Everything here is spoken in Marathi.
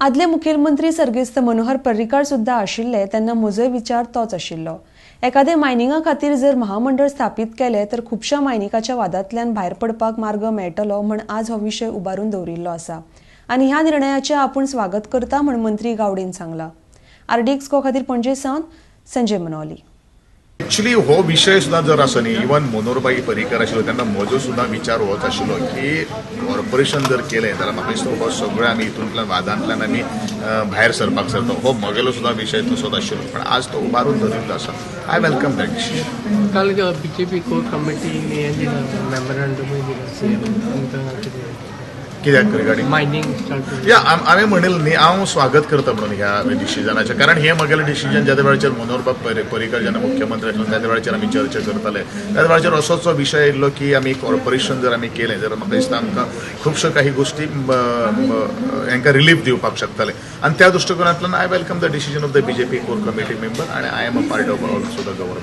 आदले मुखेलमंत्री सर्गेस्त मनोहर पर्रीकार सुद्धा आशिल्ले तेन्ना म्हजोय विचार तोच आशिल्लो। एखादे मायनिंगा खातीर जर महामंडळ स्थापीत केले तर खुबशा मायनिकाच्या वादांतल्यान भायर पडपाक मार्ग मेळटलो म्हण आज हो विशय उबारून दवरिल्लो आसा आनी ह्या निर्णयाचे आपूण स्वागत करता म्हण मंत्री गावडेन सांगला। RDXGOA खातीर पणजेसावन संजय मनोली। एक्चुअली हो विषय सुद्धा जर असं न्ही, इवन मनोहरभाई पर्रीकार आशिल्लो तेन्ना म्हजो सुद्धा विचार होच आशिल्लो की कॉर्पोरेशन जर केलें जाल्यार म्हाका दिसता हो सगळे आमी हितूंतल्यान वादांतल्यान आमी भायर सरपाक सरता। हो म्हगेलो सुद्धा विशय तसोच आशिल्लो, पण आज तो उबारून धरिल्लो आसा। I welcome that decision. काल बीजेपी कोर कमिटीने हें दिलां, मेमोरंडमूय दिलां कित्याक रिगार्डिंग मायनिंग स्टार्ट या हांवें म्हणिल्लें न्ही, हांव स्वागत करता म्हणून ह्या डिसिजनाचें, कारण हें म्हगेलें डिसिजन ज्या वेळाचेर मनोहरभाई पर्रीकार जेन्ना मुख्यमंत्री आशिल्लो त्या वेळाचेर आमी चर्चा करताले, त्या वेळाचेर असोच विशय आयिल्लो की आमी कॉर्पोरेशन जर आमी केलें जाल्यार म्हाका दिसता आमकां खुबश्यो काही गोश्टी हांकां रिलीफ दिवपाक शकताले, आनी त्या दृश्टिकोनांतल्यान I welcome the decision of the BJP core committee member, आनी I am a part of also the government.